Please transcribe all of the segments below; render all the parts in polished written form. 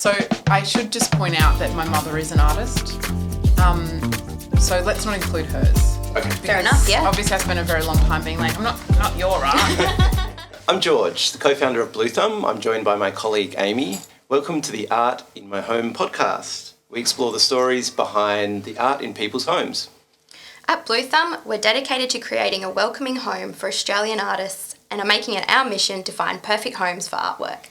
So I should just point out that my mother is an artist. So let's not include hers. Okay. Fair enough, yeah. Obviously I spent a very long time being like, I'm not your art. I'm George, the co-founder of Bluethumb. I'm joined by my colleague Amy. Welcome to the Art in My Home podcast. We explore the stories behind the art in people's homes. At Bluethumb, we're dedicated to creating a welcoming home for Australian artists and are making it our mission to find perfect homes for artwork.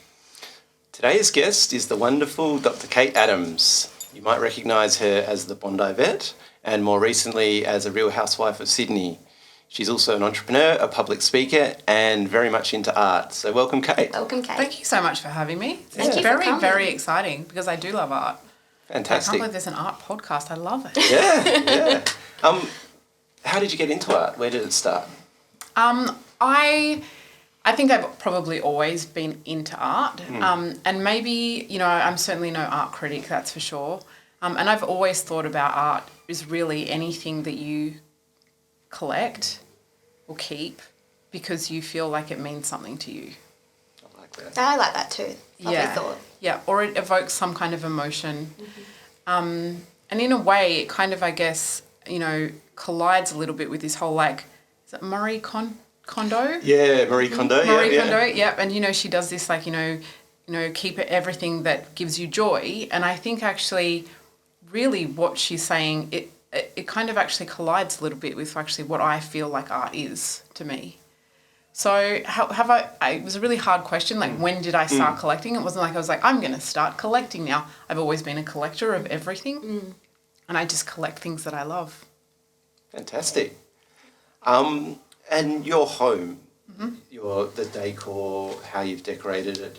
Today's guest is the wonderful Dr. Kate Adams. You might recognise her as the Bondi Vet and more recently as a Real Housewife of Sydney. She's also an entrepreneur, a public speaker and very much into art. So welcome, Kate. Welcome, Kate. Thank you so much for having me. Thank you for very, coming. very exciting because I do love art. I can't Fantastic. believe there's an art podcast. I love it. Yeah. How did you get into art? Where did it start? I think I've probably always been into art, and maybe, I'm certainly no art critic, that's for sure. And I've always thought about art is really anything that you collect or keep because you feel like it means something to you. I like that. I like that too. Lovely thought. Yeah, or it evokes some kind of emotion. And in a way, it kind of, I guess, collides a little bit with this whole, is it Marie Kondo? Yeah, Marie Kondo. Marie yeah. Kondo, yep. And, she does this, keep everything that gives you joy. And I think actually really what she's saying, it kind of actually collides a little bit with actually what I feel like art is to me. So it was a really hard question, when did I start collecting? It wasn't like I was like, I'm going to start collecting now. I've always been a collector of everything and I just collect things that I love. Fantastic. And your home, the decor, how you've decorated it.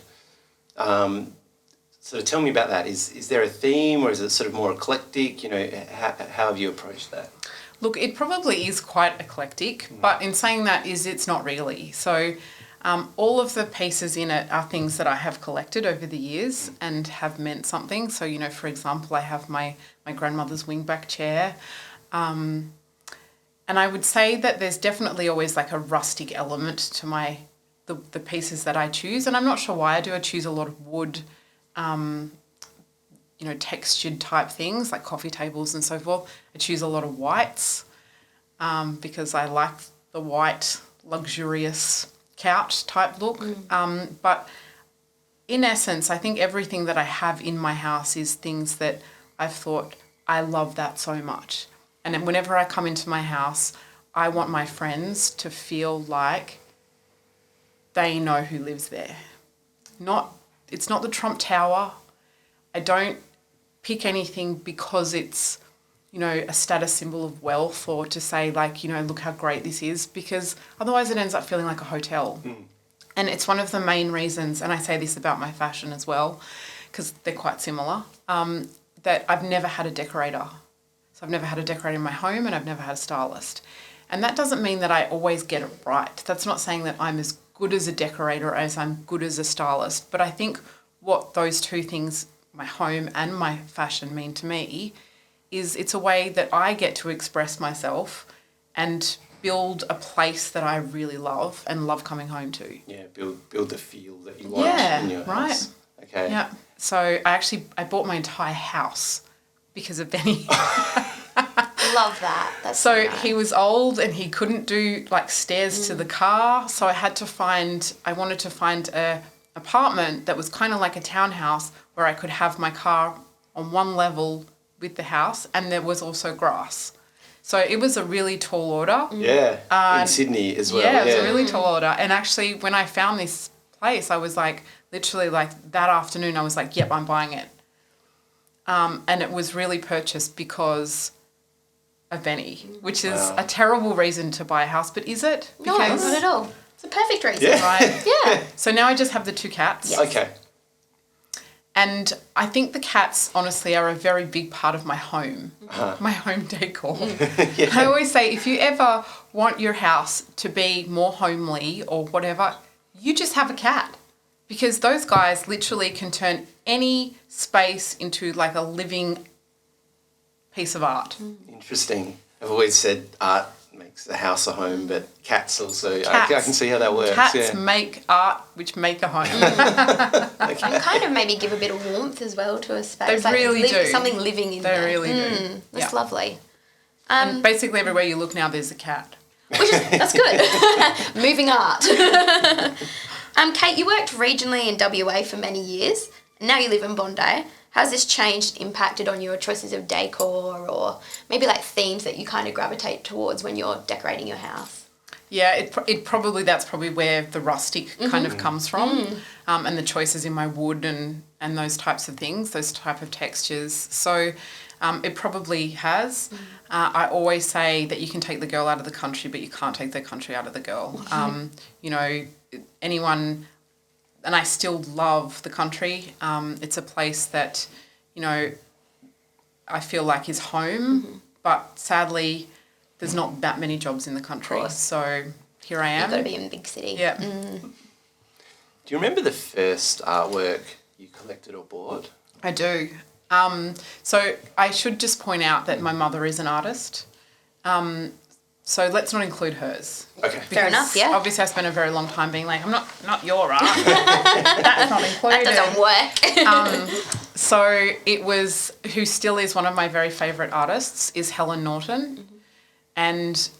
So tell me about that. Is there a theme or is it sort of more eclectic? How have you approached that? Look, it probably is quite eclectic, but in saying that it's not really. So all of the pieces in it are things that I have collected over the years and have meant something. So, for example, I have my grandmother's wingback chair. And I would say that there's definitely always a rustic element to the pieces that I choose. And I'm not sure why I do. I choose a lot of wood, textured type things like coffee tables and so forth. I choose a lot of whites because I like the white, luxurious couch type look. But in essence, I think everything that I have in my house is things that I've thought, I love that so much. And then whenever I come into my house, I want my friends to feel like they know who lives there. It's not the Trump Tower. I don't pick anything because it's, a status symbol of wealth or to say look how great this is, because otherwise it ends up feeling like a hotel. And it's one of the main reasons, and I say this about my fashion as well, because they're quite similar, that I've never had a decorator. So I've never had a decorator in my home and I've never had a stylist. And that doesn't mean that I always get it right. That's not saying that I'm as good as a decorator as I'm good as a stylist. But I think what those two things, my home and my fashion, mean to me is it's a way that I get to express myself and build a place that I really love and love coming home to. Yeah, build the feel that you want in your house. Okay. Yeah. So I bought my entire house because of Benny. Love that. That's so nice. He was old and he couldn't do stairs to the car. So I wanted to find a apartment that was kind of like a townhouse where I could have my car on one level with the house and there was also grass. So it was a really tall order. Yeah, in Sydney as well. Yeah, it was a really tall order. And actually when I found this place, I was literally that afternoon, I was yep, I'm buying it. And it was really purchased because of Benny, which is a terrible reason to buy a house, but is it? No, not at all. It's a perfect reason. Yeah. Right? Yeah. So now I just have the two cats. Yes. Okay. And I think the cats, honestly, are a very big part of my home, my home decor. I always say, if you ever want your house to be more homely or whatever, you just have a cat. Because those guys literally can turn any space into a living piece of art. Interesting. I've always said art makes a house a home, but cats also. I can see how that works. Cats make art, which make a home. And kind of maybe give a bit of warmth as well to a space. They really do. Something living in there. They really do. That's lovely. And basically everywhere you look now, there's a cat. That's good. Moving art. Kate, you worked regionally in WA for many years. And now you live in Bondi. How's this changed, impacted on your choices of decor or maybe like themes that you kind of gravitate towards when you're decorating your house? Yeah, that's probably where the rustic kind of comes from, and the choices in my wood and those types of things, those type of textures. So it probably has. I always say that you can take the girl out of the country, but you can't take the country out of the girl. You know, anyone... And I still love the country. It's a place that, you know, I feel like is home, but sadly there's not that many jobs in the country. So here I am. You've got to be in a big city. Yeah. Do you remember the first artwork you collected or bought? I do. So I should just point out that my mother is an artist. So let's not include hers. Okay. Fair enough, yeah. Obviously I spent a very long time being like, I'm not your art. That's not included. That doesn't work. So it was, who still is one of my very favourite artists, is Helen Norton. And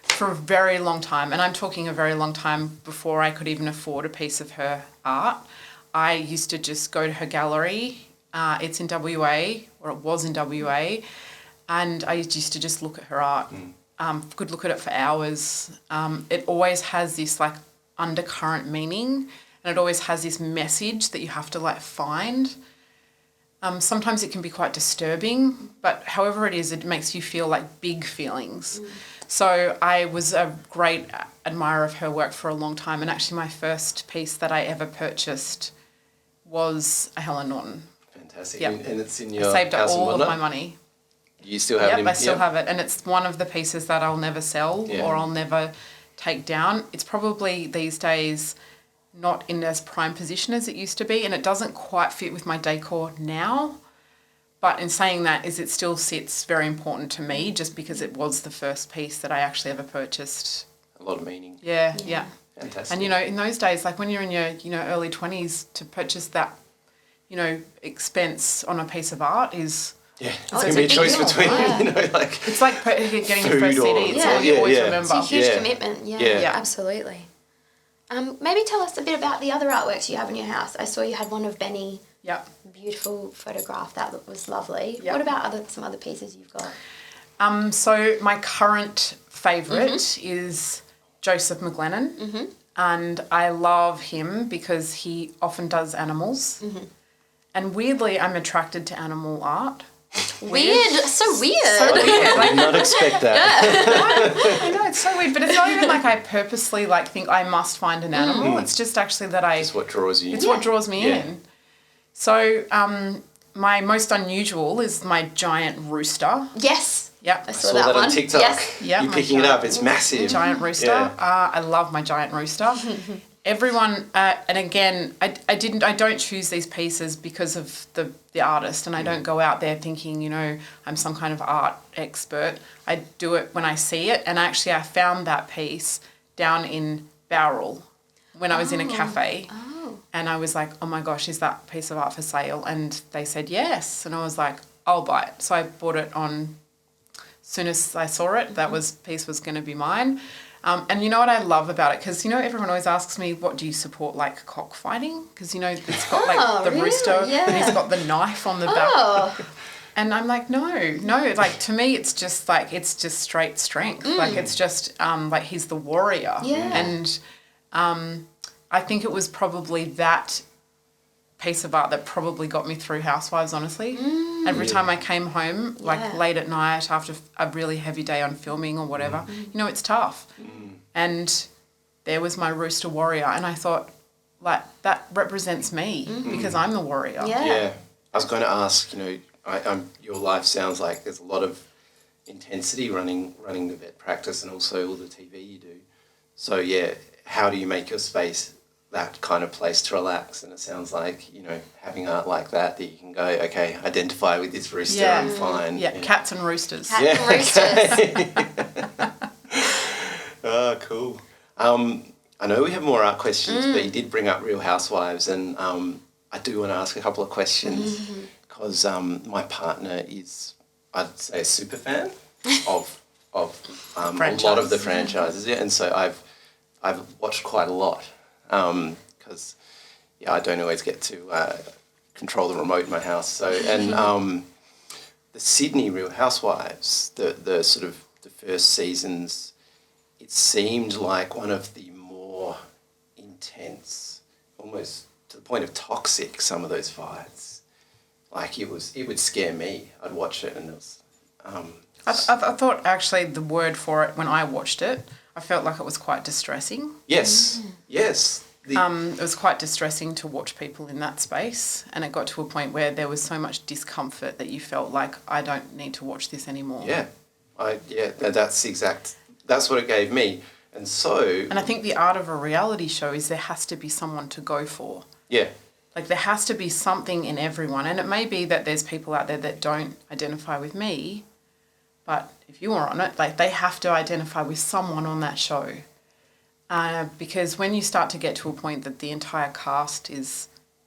for a very long time, and I'm talking a very long time before I could even afford a piece of her art, I used to just go to her gallery. It's in WA, or it was in WA, and I used to just look at her art. Could look at it for hours. It always has this like undercurrent meaning, and it always has this message that you have to like find. Sometimes it can be quite disturbing, but however it is, it makes you feel like big feelings. So I was a great admirer of her work for a long time, and actually my first piece that I ever purchased was a Helen Norton. Fantastic. Yep. And it's in your I saved up house in all of Bondi? my money. You still have it? I still have it, and it's one of the pieces that I'll never sell or I'll never take down. It's probably these days not in as prime position as it used to be, and it doesn't quite fit with my decor now. But in saying that, it still sits very important to me, just because it was the first piece that I actually ever purchased. A lot of meaning. Yeah. Fantastic. And, you know, in those days, like when you're in your, you know, early 20s, to purchase that, you know, expense on a piece of art is... Yeah, Oh, it's going to be a choice between, you know, like... It's like getting your first food CD. or- It's all you always remember. It's a huge commitment. Yeah. Absolutely. Maybe tell us a bit about the other artworks you have in your house. I saw you had one of Benny. Yep. Beautiful photograph. That was lovely. Yep. What about some other pieces you've got? So my current favourite is Joseph McLennan. And I love him because he often does animals. And weirdly, I'm attracted to animal art. Weird. So weird. So weird. I did not expect that. I know, it's so weird, but it's not even like I purposely like think I must find an animal. It's just actually that It's what draws you. It's what draws me in. So my most unusual is my giant rooster. Yes. Yep. I I saw saw that that on one. TikTok. Yes. Yeah, You're my picking it giant- up. It's massive. Giant rooster. Yeah. I love my giant rooster. Everyone, and again, I don't choose these pieces because of the artist, and I don't go out there thinking, you know, I'm some kind of art expert. I do it when I see it, and actually I found that piece down in Bowral when I was in a cafe, and I was like, oh my gosh, is that piece of art for sale? And they said yes, and I was like, I'll buy it. So I bought it on, as soon as I saw it, piece was going to be mine. And you know what I love about it? Because, you know, everyone always asks me, what do you support, like cockfighting? Because, you know, it's got like the rooster and he's got the knife on the back. And I'm like, no, like to me it's just straight strength. Like it's just like he's the warrior. Yeah. And I think it was probably that piece of art that probably got me through Housewives, honestly. Every time I came home, like late at night after a really heavy day on filming or whatever, you know, it's tough. And there was my rooster warrior, and I thought, like, that represents me because I'm the warrior. Yeah. I was going to ask, you know, your life sounds like there's a lot of intensity running the vet practice and also all the TV you do. So, yeah, how do you make your space that kind of place to relax? And it sounds like, you know, having art like that you can go, okay, identify with this rooster, I'm fine. Yeah, cats and roosters. Cats and roosters. Cool. I know we have more art questions, but you did bring up Real Housewives, and I do want to ask a couple of questions because my partner is, I'd say, a super fan of a lot of the franchises, and so I've watched quite a lot because I don't always get to control the remote in my house. So and the Sydney Real Housewives, the sort of the first seasons, it seemed like one of the more intense, almost to the point of toxic, some of those fights. Like it would scare me. I'd watch it and it was... I thought actually the word for it when I watched it, I felt like it was quite distressing. Yes, yes. It was quite distressing to watch people in that space, and it got to a point where there was so much discomfort that you felt like, I don't need to watch this anymore. Yeah, that's what it gave me. And so... And I think the art of a reality show is there has to be someone to go for. Yeah. Like there has to be something in everyone, and it may be that there's people out there that don't identify with me, but if you are on it, like they have to identify with someone on that show. Because when you start to get to a point that the entire cast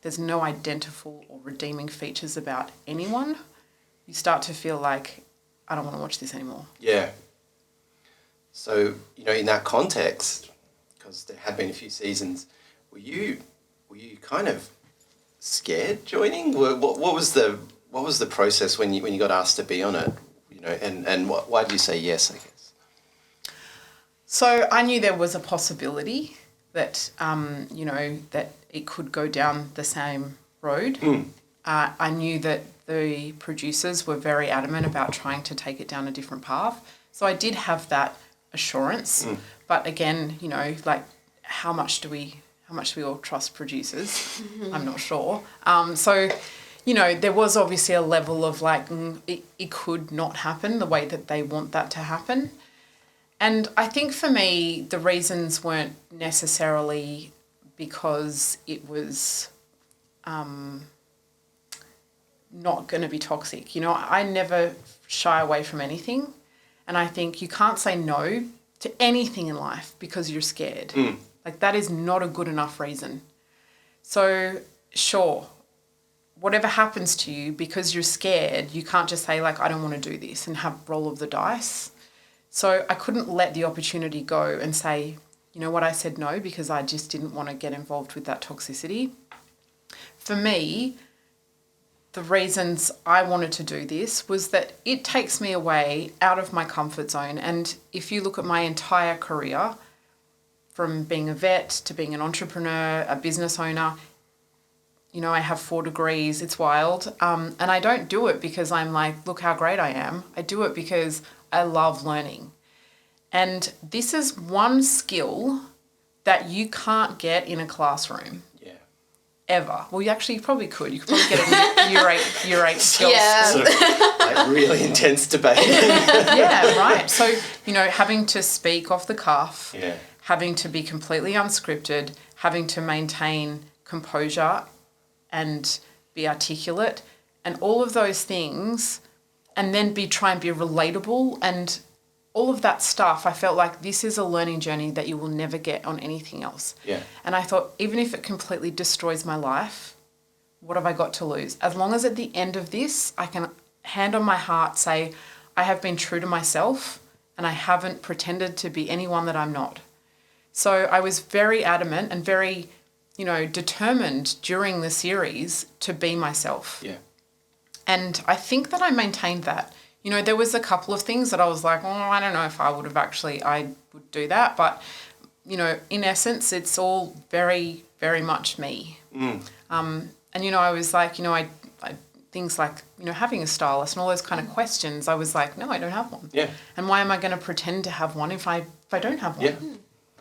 there's no identifiable or redeeming features about anyone, you start to feel like, I don't want to watch this anymore. Yeah. So, in that context, because there had been a few seasons, were you kind of scared joining? What was the process when you got asked to be on it? And why did you say yes, I guess? So I knew there was a possibility that, that it could go down the same road. I knew that the producers were very adamant about trying to take it down a different path. So I did have that assurance. But again, like how much do we all trust producers? I'm not sure. So, there was obviously a level of like, it could not happen the way that they want that to happen. And I think for me, the reasons weren't necessarily because it was not going to be toxic. I never shy away from anything. And I think you can't say no to anything in life because you're scared. Like that is not a good enough reason. So sure, whatever happens to you because you're scared, you can't just say like, I don't want to do this and have roll of the dice. So I couldn't let the opportunity go and say, you know what, I said no because I just didn't want to get involved with that toxicity. For me, the reasons I wanted to do this was that it takes me away out of my comfort zone. And if you look at my entire career, from being a vet to being an entrepreneur, a business owner, I have 4 degrees, it's wild. And I don't do it because I'm like, look how great I am. I do it because I love learning. And this is one skill that you can't get in a classroom. Yeah. Ever. Well, you probably could. You could probably get a year 8 skills. Yeah. Sort of like really intense debate. Yeah, right. So, having to speak off the cuff, having to be completely unscripted, having to maintain composure and be articulate and all of those things, and then try and be relatable and all of that stuff, I felt like this is a learning journey that you will never get on anything else. Yeah. And I thought, even if it completely destroys my life, what have I got to lose? As long as at the end of this, I can, hand on my heart, say, I have been true to myself and I haven't pretended to be anyone that I'm not. So I was very adamant and very, determined during the series to be myself. Yeah. And I think that I maintained that. There was a couple of things that I was like, I don't know if I would do that. But, in essence, it's all very, very much me. And, I was like, I things like, having a stylist and all those kind of questions, I was like, no, I don't have one. Yeah. And why am I going to pretend to have one if I don't have one? Yeah.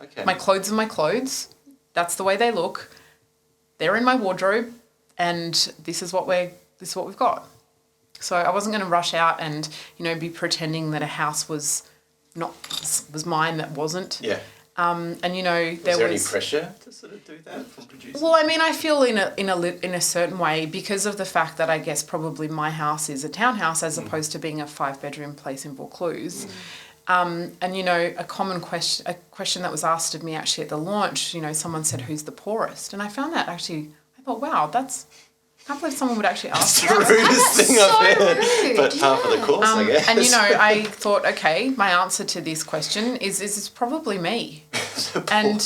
Okay. My clothes are my clothes. That's the way they look. They're in my wardrobe, and this is what we've got. So I wasn't going to rush out and, be pretending that a house was mine that wasn't. Yeah. And there was there any pressure to sort of do that from producers? Well, I mean, I feel in a certain way because of the fact that I guess probably my house is a townhouse as opposed to being a 5-bedroom place in Vaucluse. And, a common question that was asked of me actually at the launch, someone said, who's the poorest? And I found that actually, I thought, wow, I can't believe someone would actually ask That's the rudest thing I've heard, but part of the course, I guess. And, I thought, okay, my answer to this question is it's probably me. And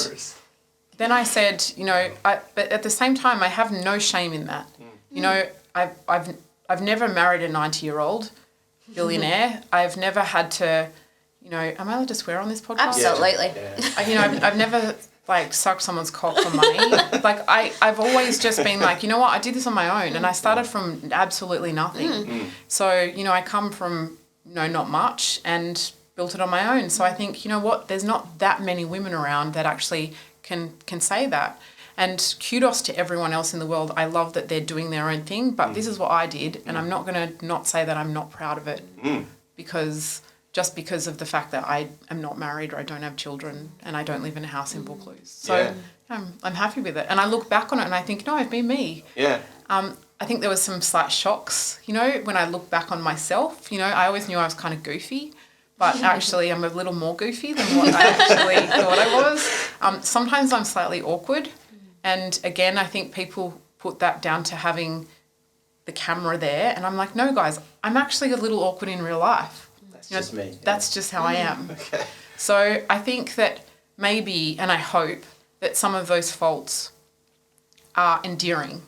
then I said, but at the same time, I have no shame in that. I've never married a 90-year-old billionaire. I've never had to, am I allowed to swear on this podcast? Absolutely. Yeah. I've never sucked someone's cock for money. I've always just been like, you know what, I did this on my own, and I started from absolutely nothing. So, I come from, not much and built it on my own. So I think, there's not that many women around that actually can say that. And kudos to everyone else in the world. I love that they're doing their own thing, but this is what I did, and I'm not going to not say that I'm not proud of it because of the fact that I am not married or I don't have children and I don't live in a house in Vaucluse. So I'm happy with it. And I look back on it and I think, no, I've been me. Yeah. I think there was some slight shocks, when I look back on myself. I always knew I was kind of goofy, but actually I'm a little more goofy than what I actually thought I was. Sometimes I'm slightly awkward. And again, I think people put that down to having the camera there. And I'm like, no, guys, I'm actually a little awkward in real life. That's just me. Yeah. That's just how I am. Okay. So I think that maybe, and I hope, that some of those faults are endearing.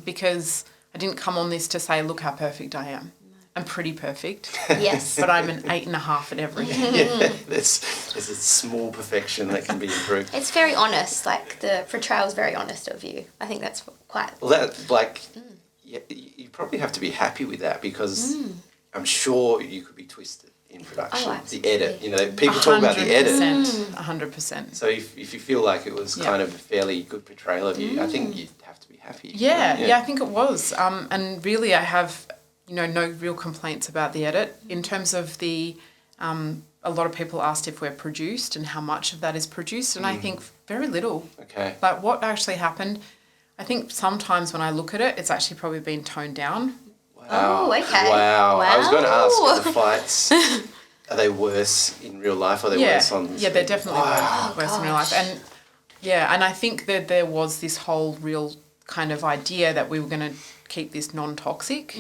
Because I didn't come on this to say, look how perfect I am. I'm pretty perfect. Yes. But I'm an 8.5 at everything. Yeah, there's a small perfection that can be improved. It's very honest. The portrayal is very honest of you. I think that's quite... Well, you probably have to be happy with that because I'm sure you could be twisted in production. Oh, the edit, people talk about the edit. 100%. So if you feel like it was kind of a fairly good portrayal of you, I think you'd have to be happy. Yeah, I think it was. And really I have... no real complaints about the edit. In terms of a lot of people asked if we're produced and how much of that is produced, and I think very little. Okay. What actually happened, I think sometimes when I look at it, it's actually probably been toned down. Wow. Oh, okay. Wow. I was going to ask, Wow. are the fights, are they worse in real life or are they worse on the Yeah, they're definitely worse in real life. gosh. And I think that there was this whole real kind of idea that we were going to keep this non-toxic.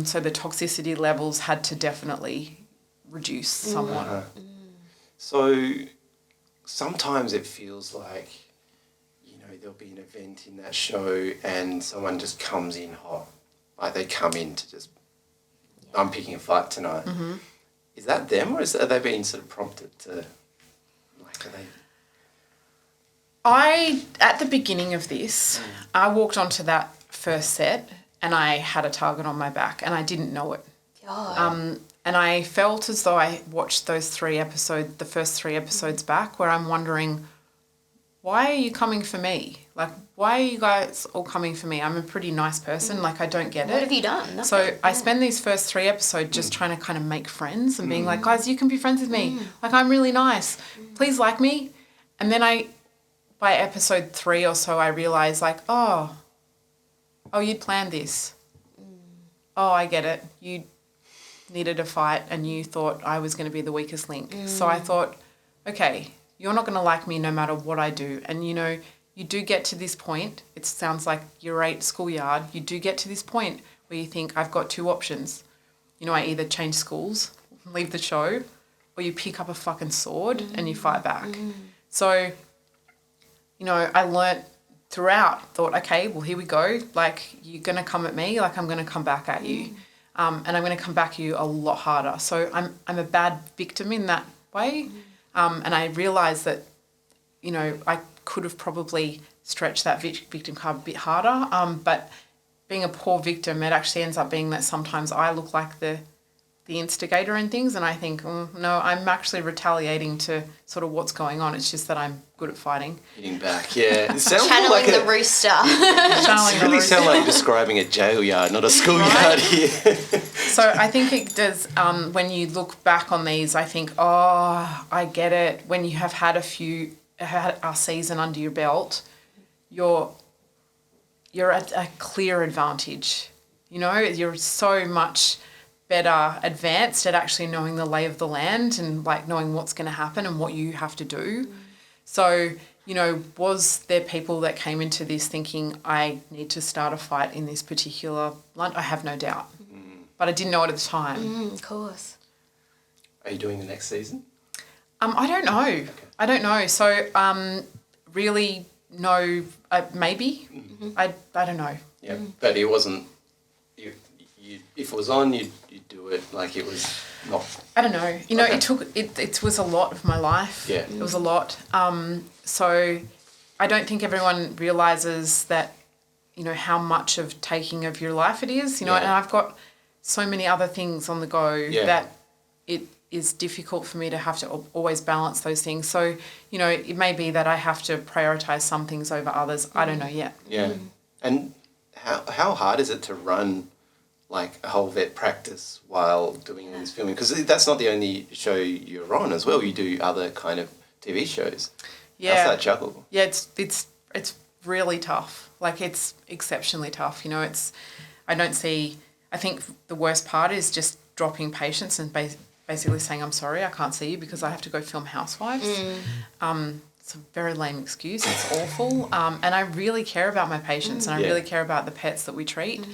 So the toxicity levels had to definitely reduce somewhat. So sometimes it feels like, there'll be an event in that show and someone just comes in hot. Like they come in to just, I'm picking a fight tonight. Is that them or are they being sort of prompted to, are they... At the beginning of this, I walked onto that first set and I had a target on my back and I didn't know it. God. And I felt as though I watched the first 3 episodes back where I'm wondering, why are you coming for me? Why are you guys all coming for me? I'm a pretty nice person. I don't get it. What have you done? Nothing. So I spend these first 3 episodes just trying to kind of make friends and being like, guys, you can be friends with me. I'm really nice. Please like me. And then by episode 3 or so, I realised oh, you'd planned this. Oh, I get it. You needed a fight and you thought I was going to be the weakest link. So I thought, okay, you're not going to like me no matter what I do. And, you do get to this point. It sounds like you're at schoolyard. You do get to this point where you think, I've got 2 options. I either change schools, leave the show, or you pick up a fucking sword and you fight back. So, I learnt throughout, thought, okay, well, here we go. You're going to come at me, I'm going to come back at you. And I'm going to come back at you a lot harder. So I'm a bad victim in that way. And I realised that, I could have probably stretched that victim card a bit harder. But being a poor victim, it actually ends up being that sometimes I look like the instigator and things, and I think, no, I'm actually retaliating to sort of what's going on. It's just that I'm good at fighting. Hitting back, yeah. It sounds Channeling the rooster. It really sounds like describing a jail yard, not a schoolyard here. So I think it does, when you look back on these, I think, oh, I get it. When you have had a season under your belt, you're at a clear advantage. You're so much better advanced at actually knowing the lay of the land and like knowing what's going to happen and what you have to do. So, you know, was there people that came into this thinking I need to start a fight in this particular line? I have no doubt. But I didn't know it at the time. Of course. Are you doing the next season? I don't know. Okay. I don't know. So, really, no, maybe. I don't know. Yeah, but it wasn't. You, if it was on, you'd do it. Like it was not. I don't know. You know, it was a lot of my life. Yeah, it was a lot. So, I don't think everyone realizes that, you know, how much of taking of your life it is. You know, and I've got so many other things on the go that it is difficult for me to have to always balance those things. So, you know, it may be that I have to prioritise some things over others. I don't know yet. Yeah. And how hard is it to run like a whole vet practice while doing this filming? Because that's not the only show you're on as well. You do other kind of TV shows. Yeah. How's that juggle? Yeah, it's really tough. Like it's exceptionally tough. You know, I think the worst part is just dropping patients and basically saying, I'm sorry, I can't see you because I have to go film Housewives. It's a very lame excuse. It's awful. And I really care about my patients and I really care about the pets that we treat.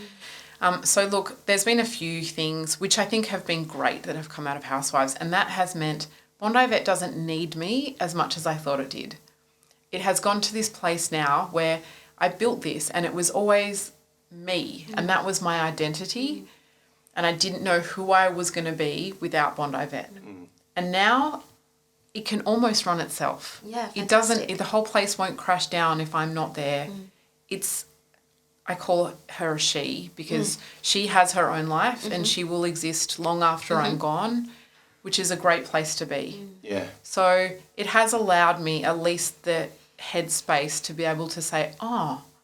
So, look, there's been a few things which I think have been great that have come out of Housewives, and that has meant Bondi Vet doesn't need me as much as I thought it did. It has gone to this place now where I built this and it was always me and that was my identity. And I didn't know who I was going to be without Bondi Vet. And now it can almost run itself. Yeah, fantastic. It doesn't, the whole place won't crash down if I'm not there. I call her a she because she has her own life and she will exist long after I'm gone, which is a great place to be. Yeah. So it has allowed me at least the headspace to be able to say,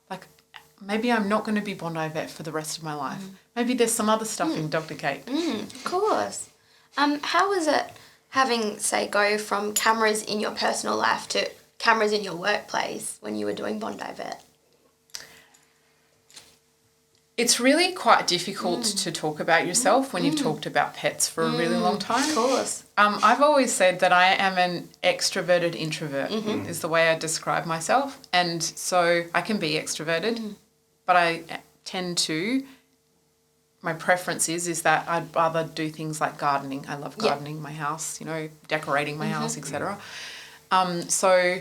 like maybe I'm not going to be Bondi Vet for the rest of my life. Maybe there's some other stuff in Dr. Kate. Of course. How was it having, say, go from cameras in your personal life to cameras in your workplace when you were doing Bondi Vet? It's really quite difficult to talk about yourself when you've talked about pets for a really long time. Of course. I've always said that I am an extroverted introvert is the way I describe myself. And so I can be extroverted, but I tend to, my preference is that I'd rather do things like gardening. I love gardening my house, you know, decorating my house, etc. So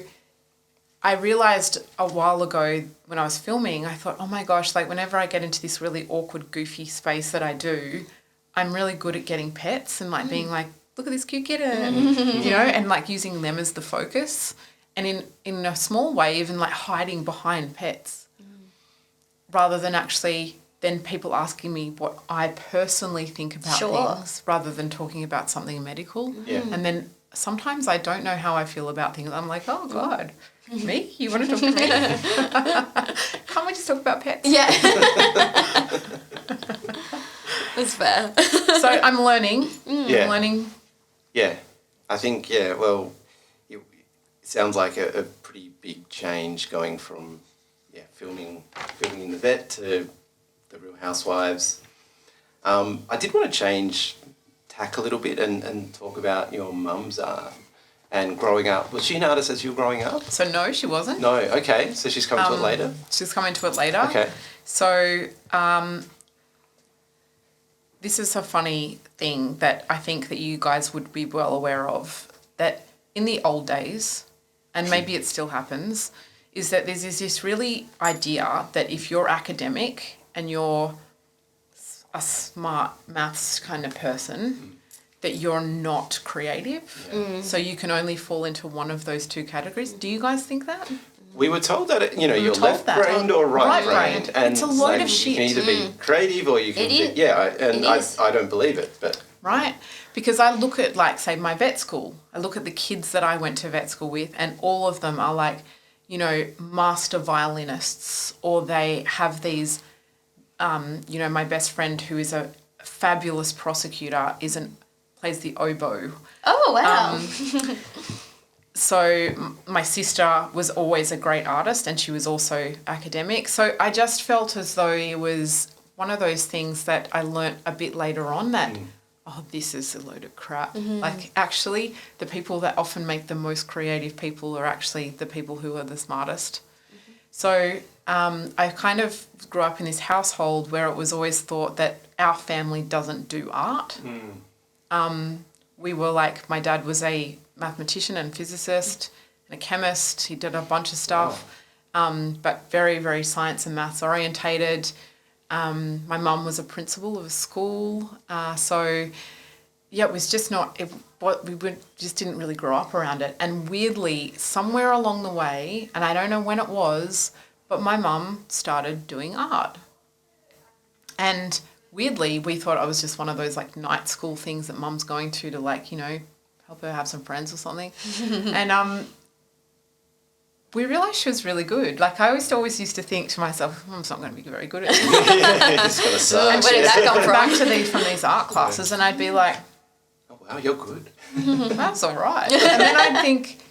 I realised a while ago when I was filming, I thought, oh my gosh, like whenever I get into this really awkward, goofy space that I do, I'm really good at getting pets and like being like, look at this cute kitten, you know, and like using them as the focus. And in a small way, even like hiding behind pets rather than actually then people asking me what I personally think about things rather than talking about something medical. And then sometimes I don't know how I feel about things. I'm like, oh God. Me? You want to talk to me? Can't we just talk about pets? Yeah. That's fair. So I'm learning. Yeah. I'm learning. Yeah. I think, well, it sounds like a pretty big change going from, filming in the vet to the Real Housewives. I did want to change tack a little bit and talk about your mum's art. And growing up, was she an artist as you were growing up? So no, she wasn't. No, okay. So she's coming to it later? She's coming to it later. Okay. So this is a funny thing that I think that you guys would be well aware of, that in the old days, and maybe it still happens, is that there's this really idea that if you're academic and you're a smart maths kind of person, that you're not creative. So you can only fall into one of those two categories. Do you guys think that? We were told that, you're left-brained or right-brained. And it's a load of shit. You can either be creative or you can be... Yeah, I don't believe it, but... Right. Because I look at, like, say, my vet school. I look at the kids that I went to vet school with and all of them are, like, master violinists, or they have these... my best friend who is a fabulous prosecutor plays the oboe. Oh, wow. So my sister was always a great artist and she was also academic. So I just felt as though it was one of those things that I learnt a bit later on that, this is a load of crap. Like, actually, the people that often make the most creative people are actually the people who are the smartest. So I kind of grew up in this household where it was always thought that our family doesn't do art. We were like, my dad was a mathematician and physicist and a chemist. He did a bunch of stuff, but very, very science and maths orientated. My mum was a principal of a school. So, yeah, it was just not, just didn't really grow up around it. And weirdly, somewhere along the way, and I don't know when it was, but my mum started doing art. And weirdly, we thought I was just one of those like night school things that mum's going to like, you know, help her have some friends or something. And we realised she was really good. Like, I always used to think to myself, I'm not going to be very good at this. It's gonna suck. Where did that come from? Back to from these art classes, and I'd be like, oh wow, you're good. that's all right. And then I'd think,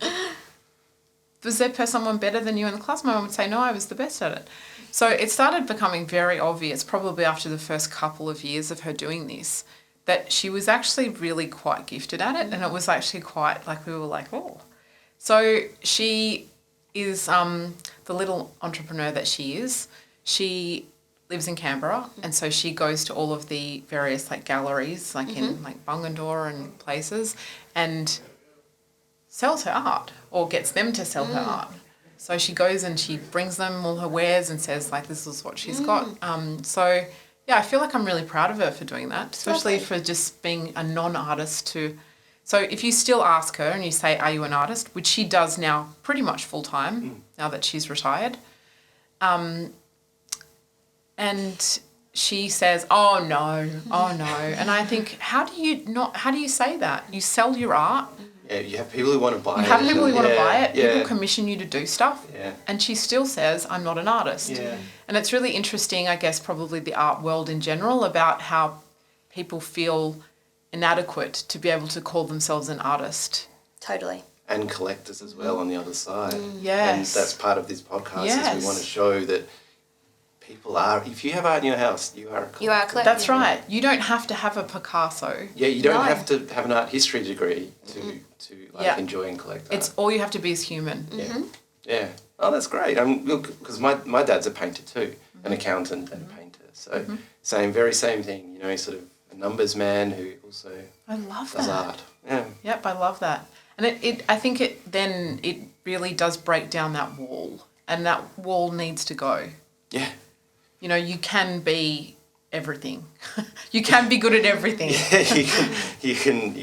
was there someone better than you in the class? My mum would say, no, I was the best at it. So it started becoming very obvious, probably after the first couple of years of her doing this, that she was actually really quite gifted at it. And it was actually quite, like, we were like, oh. So she is the little entrepreneur that she is. She lives in Canberra, and so she goes to all of the various like galleries, like in like Bungendore and places, and sells her art or gets them to sell her art. So she goes and she brings them all her wares and says like, this is what she's got. So yeah, I feel like I'm really proud of her for doing that, especially for just being a non-artist to. So if you still ask her and you say, are you an artist? Which she does now pretty much full time now that she's retired. And she says, oh no. And I think, how do you say that? You sell your art. Yeah, you have people who want to buy it. You have people who want to buy it. Yeah. People commission you to do stuff. Yeah. And she still says, I'm not an artist. Yeah. And it's really interesting, I guess, probably the art world in general, about how people feel inadequate to be able to call themselves an artist. Totally. And collectors as well on the other side. Yes. And that's part of this podcast Yes. is we want to show that people are, if you have art in your house, you are a collector. You are a collector. That's right. You don't have to have a Picasso. Yeah, you don't have to have an art history degree to enjoy and collect art. It's all you have to be is human. Yeah. Oh, that's great. Look, because my dad's a painter too, an accountant and a painter. So very same thing. You know, he's sort of a numbers man who also I love does that. art. Yeah. Yep, I love that. And I think it really does break down that wall, and that wall needs to go. Yeah. You know, you can be everything. You can be good at everything. You can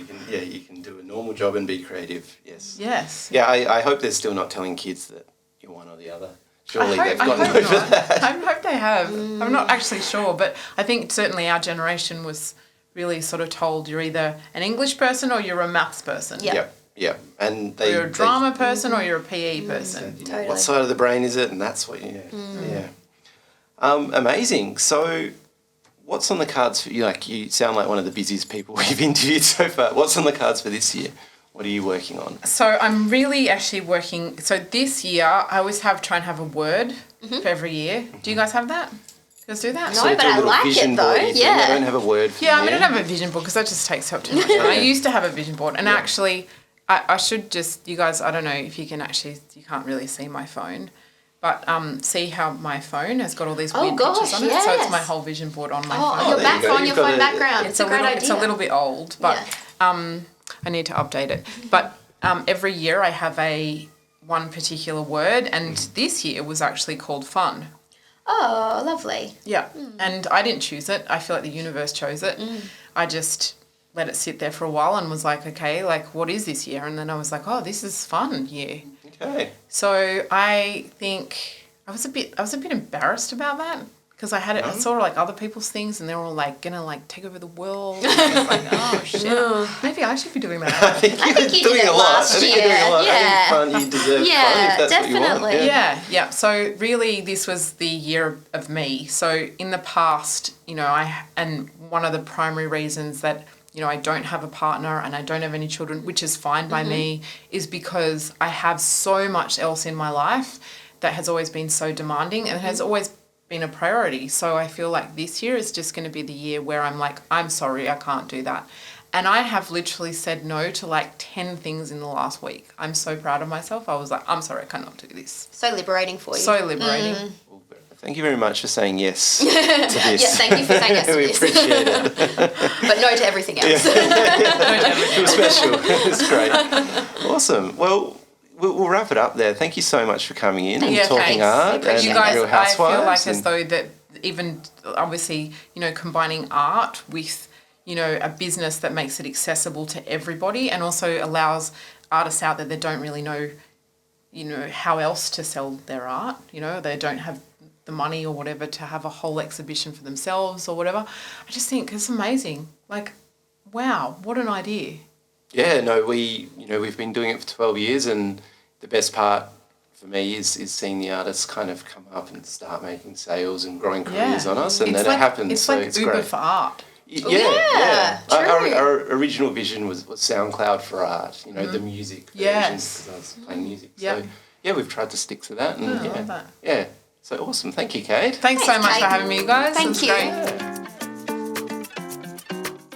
do a normal job and be creative. Yes. Yes. Yeah, I hope they're still not telling kids that you're one or the other. Surely they've I gotten hope over not. that. I hope they have. I'm not actually sure, but I think certainly our generation was really sort of told you're either an English person or you're a maths person. Yeah. Yeah. And Or you're a drama person or you're a PE person. Totally. What side of the brain is it? And that's what yeah. Amazing. So what's on the cards for you? Like, you sound like one of the busiest people we've interviewed so far. What's on the cards for this year? What are you working on? So I'm really actually working. So this year I always try and have a word for every year. Do you guys have that? You guys do that? No, So but do a I little like vision it though. board thing. I don't have a word for Yeah, I you. mean, I don't have a vision board because that just takes up too much time. I used to have a vision board, and actually, I should just, you guys, I don't know if you can actually, you can't really see my phone, but see how my phone has got all these weird pictures on it. So it's my whole vision board on my phone. Your there you go. on your You've got phone a- background. It's a great idea. It's a little bit old, but I need to update it. But every year I have one particular word, and this year was actually called fun. Oh, lovely. Yeah, and I didn't choose it. I feel like the universe chose it. I just let it sit there for a while and was like, okay, like, what is this year? And then I was like, oh, this is fun year. Okay. So I think I was a bit embarrassed about that because I had it. I saw like other people's things and they were all like gonna like take over the world. And I was like, oh shit, maybe I should be doing that. I think I think you doing did it a lot. last I think you're doing a lot. year. Yeah. I think fun, you deserve fun Yeah, if that's what you want. definitely. Yeah. So really, this was the year of me. So in the past, you know, and one of the primary reasons that, you know, I don't have a partner and I don't have any children, which is fine by me, is because I have so much else in my life that has always been so demanding and has always been a priority. So I feel like this year is just going to be the year where I'm like, I'm sorry, I can't do that. And I have literally said no to like 10 things in the last week. I'm so proud of myself. I was like, I'm sorry, I cannot do this. So liberating for you. So liberating. Well, thank you very much for saying yes to this. Yes, thank you for saying yes to We this. appreciate it. But no to everything else. Feel special. It's great. Awesome. Well, we'll wrap it up there. Thank you so much for coming in and Yeah, talking thanks. art and You guys, Real I Housewives. feel like as though that even obviously, combining art with, a business that makes it accessible to everybody and also allows artists out there that don't really know, how else to sell their art. They don't have the money or whatever to have a whole exhibition for themselves or whatever. I just think it's amazing. Like, wow, what an idea. Yeah, no, we've been doing it for 12 years, and the best part for me is seeing the artists kind of come up and start making sales and growing careers on us, and It's then like, it happens. It's so like it's Uber great. for art. Yeah. true. Our original vision was SoundCloud for art, the music versions, Yes. because I was playing music. Yep. So, yeah, we've tried to stick to that. And I love that. Yeah. So awesome. Thank you, Kate. Thanks so much Kate. for having me, you guys. Thank It was you. great. Yeah.